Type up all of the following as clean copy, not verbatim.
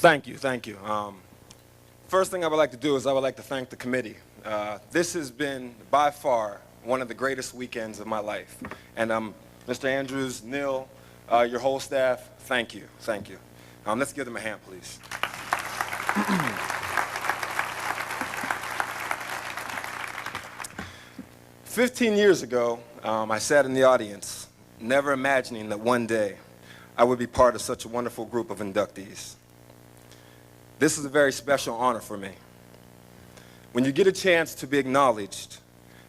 Thank you, thank you. First thing I would like to do is I would like to thank the committee. This has been by far one of the greatest weekends of my life. And Mr. Andrews, Neil, your whole staff, thank you, thank you. Let's give them a hand, please. 15 years ago, I sat in the audience, never imagining that one day I would be part of such a wonderful group of inductees. This is a very special honor for me. When you get a chance to be acknowledged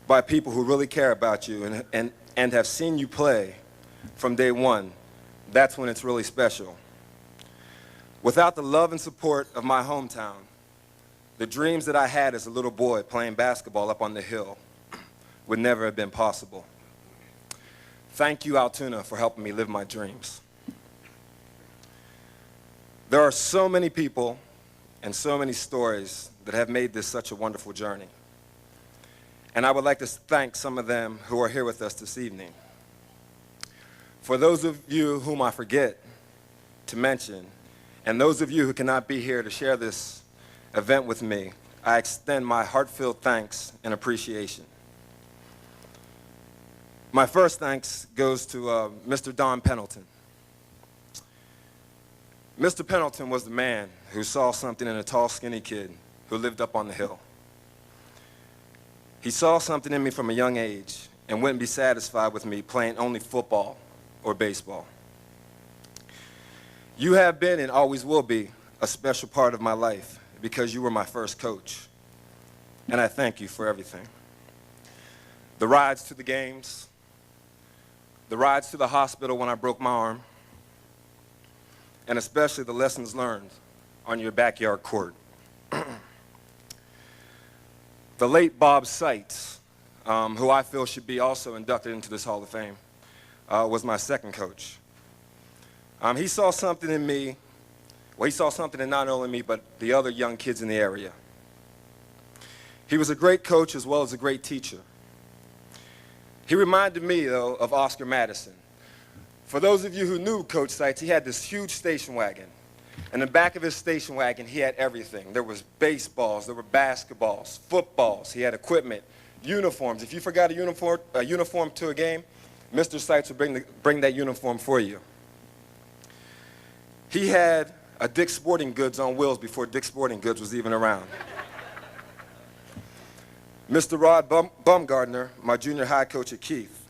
by people who really care about you and have seen you play from day one, that's when it's really special. Without the love and support of my hometown, the dreams that I had as a little boy playing basketball up on the hill would never have been possible. Thank you, Altoona, for helping me live my dreams. There are so many people and so many stories that have made this such a wonderful journey. And I would like to thank some of them who are here with us this evening. For those of you whom I forget to mention, and those of you who cannot be here to share this event with me, I extend my heartfelt thanks and appreciation. My first thanks goes to Mr. Don Pendleton. Mr. Pendleton was the man who saw something in a tall, skinny kid who lived up on the hill. He saw something in me from a young age and wouldn't be satisfied with me playing only football or baseball. You have been and always will be a special part of my life because you were my first coach, and I thank you for everything. The rides to the games, the rides to the hospital when I broke my arm, and especially the lessons learned on your backyard court. The late Bob Seitz, who I feel should be also inducted into this Hall of Fame, was my second coach. He saw something in me, well, he saw something in not only me, but the other young kids in the area. He was a great coach as well as a great teacher. He reminded me, though, of Oscar Madison. For those of you who knew Coach Seitz, he had this huge station wagon. In the back of his station wagon, he had everything. There was baseballs, there were basketballs, footballs, he had equipment, uniforms. If you forgot a uniform to a game, Mr. Seitz would bring that uniform for you. He had a Dick's Sporting Goods on wheels before Dick's Sporting Goods was even around. Mr. Rod Bumgardner, my junior high coach at Keith,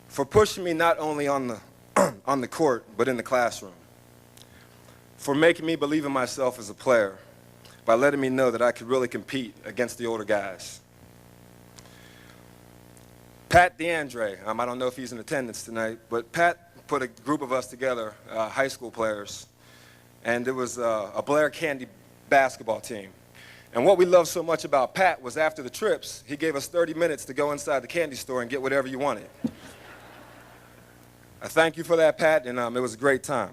for pushing me not only on the court, but in the classroom. For making me believe in myself as a player by letting me know that I could really compete against the older guys. Pat DeAndre, I don't know if he's in attendance tonight, but Pat put a group of us together, high school players, and it was a Blair Candy basketball team. And what we loved so much about Pat was after the trips, he gave us 30 minutes to go inside the candy store and get whatever you wanted. I thank you for that, Pat, and it was a great time.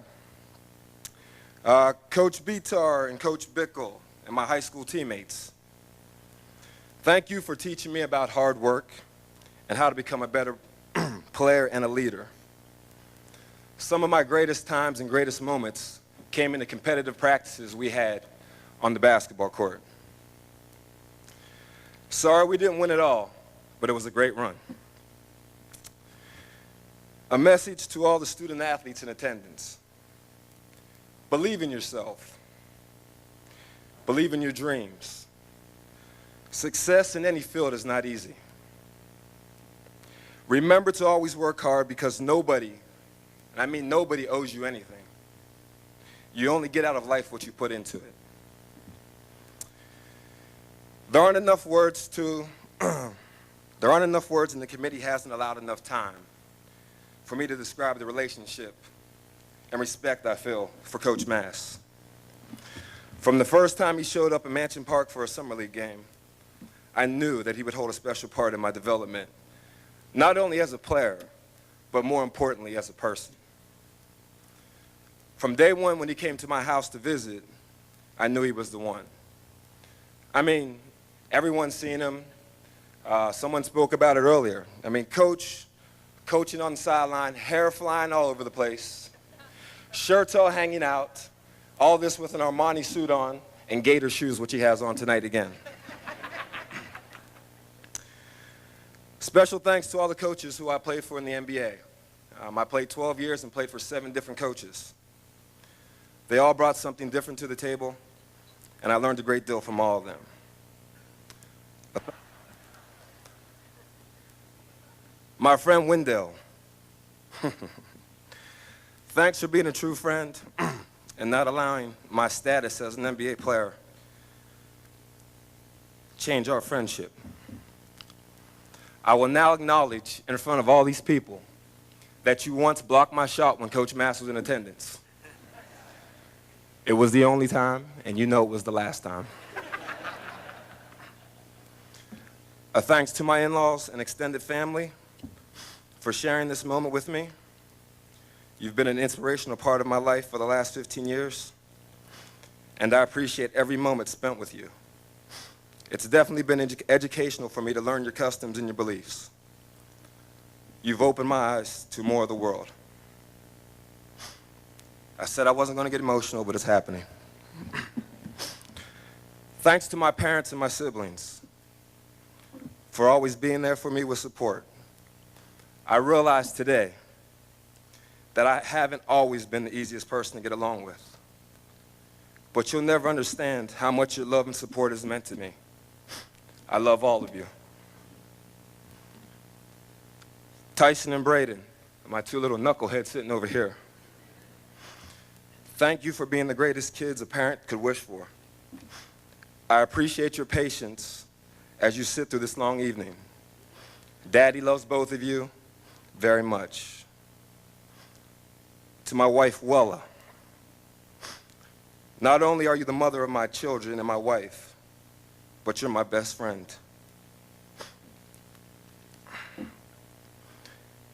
Coach Bitar and Coach Bickle and my high school teammates, thank you for teaching me about hard work and how to become a better player and a leader. Some of my greatest times and greatest moments came in the competitive practices we had on the basketball court. Sorry we didn't win it all, but it was a great run. A message to all the student athletes in attendance. Believe in yourself. Believe in your dreams. Success in any field is not easy. Remember to always work hard because nobody, and I mean nobody, owes you anything. You only get out of life what you put into it. There aren't enough words and the committee hasn't allowed enough time for me to describe the relationship and respect I feel for Coach Mass. From the first time he showed up at Mansion Park for a summer league game, I knew that he would hold a special part in my development, not only as a player, but more importantly as a person. From day one when he came to my house to visit, I knew he was the one. I mean, everyone's seen him. Someone spoke about it earlier. I mean, coaching on the sideline, hair flying all over the place, shirts all hanging out, All this with an Armani suit on and gator shoes, which he has on tonight again. Special thanks to all the coaches who I played for in the NBA. I played 12 years and played for 7 different coaches. They all brought something different to the table, and I learned a great deal from all of them. My friend Wendell, thanks for being a true friend and not allowing my status as an NBA player change our friendship. I will now acknowledge in front of all these people that you once blocked my shot when Coach Mass was in attendance. It was the only time, and you know it was the last time. A thanks to my in-laws and extended family for sharing this moment with me. You've been an inspirational part of my life for the last 15 years, and I appreciate every moment spent with you. It's definitely been educational for me to learn your customs and your beliefs. You've opened my eyes to more of the world. I said I wasn't going to get emotional, but it's happening. Thanks to my parents and my siblings for always being there for me with support. I realize today that I haven't always been the easiest person to get along with. But you'll never understand how much your love and support has meant to me. I love all of you. Tyson and Braden, my 2 little knuckleheads sitting over here. Thank you for being the greatest kids a parent could wish for. I appreciate your patience as you sit through this long evening. Daddy loves both of you very much. To my wife, Wella, not only are you the mother of my children and my wife, but you're my best friend.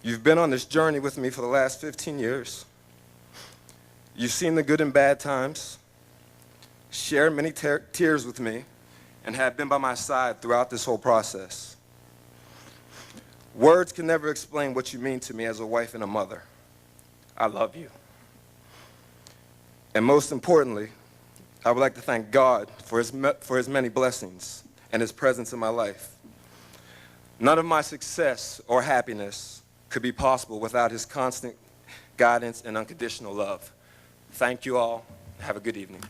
You've been on this journey with me for the last 15 years. You've seen the good and bad times, shared many tears with me, and have been by my side throughout this whole process. Words can never explain what you mean to me as a wife and a mother. I love you. And most importantly, I would like to thank God for his many blessings and his presence in my life. None of my success or happiness could be possible without his constant guidance and unconditional love. Thank you all. Have a good evening.